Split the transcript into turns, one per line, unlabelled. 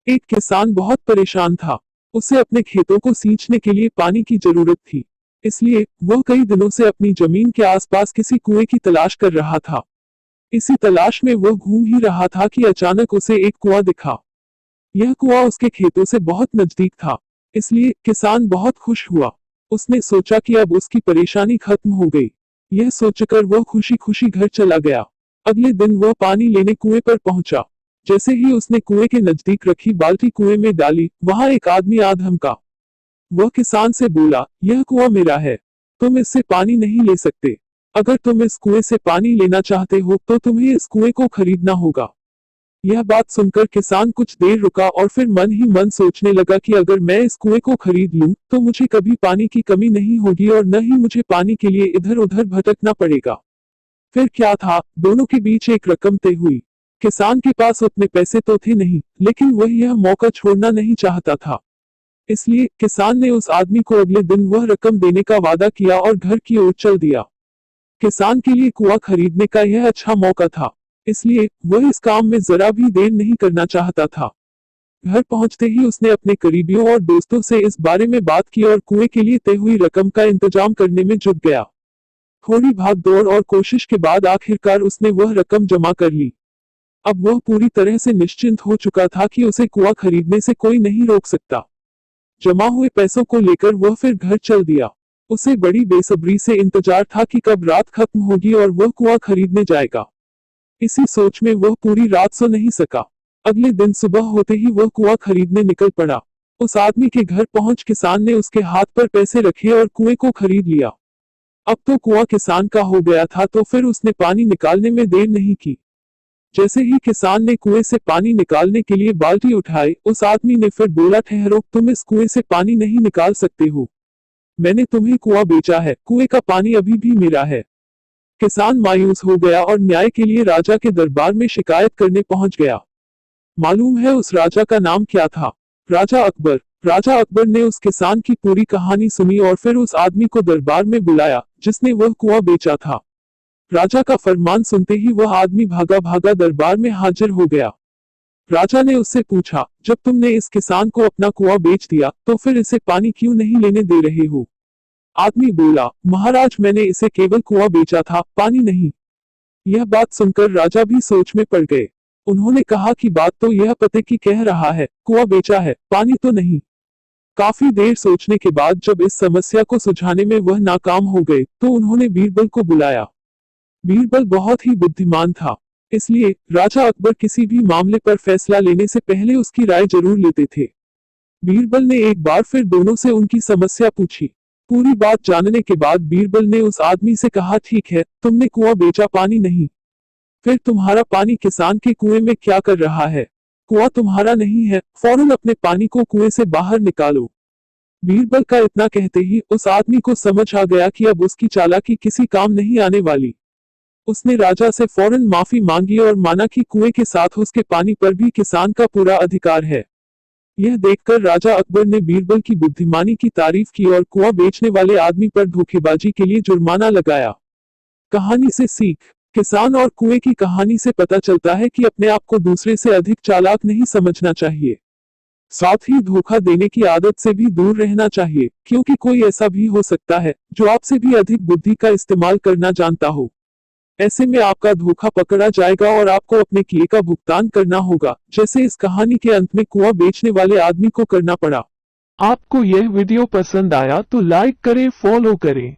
एक किसान बहुत परेशान था। उसे अपने खेतों को सींचने के लिए पानी की जरूरत थी। इसलिए वह कई दिनों से अपनी जमीन के आसपास किसी कुएं की तलाश कर रहा था। इसी तलाश में वह घूम ही रहा था कि अचानक उसे एक कुआं दिखा। यह कुआं उसके खेतों से बहुत नजदीक था। इसलिए किसान बहुत खुश हुआ। उसने सोचा कि अब उसकी परेशानी खत्म हो गई। यह सोचकर वह खुशी खुशी घर चला गया। अगले दिन वह पानी लेने कुएं पर पहुंचा। जैसे ही उसने कुएं के नजदीक रखी बाल्टी कुएं में डाली, वहां एक आदमी आ धमका। वह किसान से बोला, यह कुआं मेरा है। तुम इससे पानी नहीं ले सकते। अगर तुम इस कुएं से पानी लेना चाहते हो तो तुम्हें इस कुएं को खरीदना होगा। यह बात सुनकर किसान कुछ देर रुका और फिर मन ही मन सोचने लगा कि अगर मैं इस कुएं को खरीद लूं तो मुझे कभी पानी की कमी नहीं होगी और न ही मुझे पानी के लिए इधर उधर भटकना पड़ेगा। फिर क्या था, दोनों के बीच एक रकम तय हुई। किसान के पास उतने पैसे तो थे नहीं, लेकिन वह यह मौका छोड़ना नहीं चाहता था। इसलिए किसान ने उस आदमी को अगले दिन वह रकम देने का वादा किया और घर की ओर चल दिया। किसान के लिए कुआं खरीदने का यह अच्छा मौका था। इसलिए वह इस काम में जरा भी देर नहीं करना चाहता था। घर पहुंचते ही उसने अपने करीबियों और दोस्तों से इस बारे में बात की और कुएं के लिए तय हुई रकम का इंतजाम करने में जुट गया। थोड़ी भाग दौड़ और कोशिश के बाद आखिरकार उसने वह रकम जमा कर ली। अब वह पूरी तरह से निश्चिंत हो चुका था कि उसे कुआं खरीदने से कोई नहीं रोक सकता। जमा हुए पैसों को लेकर वह फिर घर चल दिया। उसे बड़ी बेसब्री से इंतजार था कि कब रात खत्म होगी और वह कुआं खरीदने जाएगा। इसी सोच में वह पूरी रात सो नहीं सका। अगले दिन सुबह होते ही वह कुआं खरीदने निकल पड़ा। उस आदमी के घर पहुंच किसान ने उसके हाथ पर पैसे रखे और कुएं को खरीद लिया। अब तो कुआं किसान का हो गया था, तो फिर उसने पानी निकालने में देर नहीं की। जैसे ही किसान ने कुएं से पानी निकालने के लिए बाल्टी उठाई, उस आदमी ने फिर बोला, ठहरो, तुम इस कुएं से पानी नहीं निकाल सकते हो। मैंने तुम्हें कुआं बेचा है, कुएं का पानी अभी भी मेरा है। किसान मायूस हो गया और न्याय के लिए राजा के दरबार में शिकायत करने पहुंच गया। मालूम है उस राजा का नाम क्या था? राजा अकबर। राजा अकबर ने उस किसान की पूरी कहानी सुनी और फिर उस आदमी को दरबार में बुलाया जिसने वह कुआं बेचा था। राजा का फरमान सुनते ही वह आदमी भागा भागा दरबार में हाजिर हो गया। राजा ने उससे पूछा, जब तुमने इस किसान को अपना कुआं बेच दिया तो फिर इसे पानी क्यों नहीं लेने दे रहे हो? आदमी बोला, महाराज, मैंने इसे केवल कुआं बेचा था, पानी नहीं। यह बात सुनकर राजा भी सोच में पड़ गए। उन्होंने कहा कि बात तो यह पते की कह रहा है, कुआं बेचा है, पानी तो नहीं। काफी देर सोचने के बाद जब इस समस्या को सुलझाने में वह नाकाम हो गए तो उन्होंने बीरबल को बुलाया। बीरबल बहुत ही बुद्धिमान था। इसलिए राजा अकबर किसी भी मामले पर फैसला लेने से पहले उसकी राय जरूर लेते थे। बीरबल ने एक बार फिर दोनों से उनकी समस्या पूछी। पूरी बात जानने के बाद बीरबल ने उस आदमी से कहा, ठीक है, तुमने कुआं बेचा, पानी नहीं। फिर तुम्हारा पानी किसान के कुएं में क्या कर रहा है? कुआं तुम्हारा नहीं है, फौरन अपने पानी को कुएं से बाहर निकालो। बीरबल का इतना कहते ही उस आदमी को समझ आ गया कि अब उसकी चालाकी किसी काम नहीं आने वाली। उसने राजा से फौरन माफी मांगी और माना कि कुएं के साथ उसके पानी पर भी किसान का पूरा अधिकार है। यह देखकर राजा अकबर ने बीरबल की बुद्धिमानी की तारीफ की और कुआं बेचने वाले आदमी पर धोखेबाजी के लिए जुर्माना लगाया। कहानी से सीख। किसान और कुएं की कहानी से पता चलता है कि अपने आप को दूसरे से अधिक चालाक नहीं समझना चाहिए। साथ ही धोखा देने की आदत से भी दूर रहना चाहिए, क्योंकि कोई ऐसा भी हो सकता है जो आपसे भी अधिक बुद्धि का इस्तेमाल करना जानता हो। ऐसे में आपका धोखा पकड़ा जाएगा और आपको अपने किए का भुगतान करना होगा, जैसे इस कहानी के अंत में कुआं बेचने वाले आदमी को करना पड़ा। आपको यह वीडियो पसंद आया तो लाइक करें, फॉलो करें।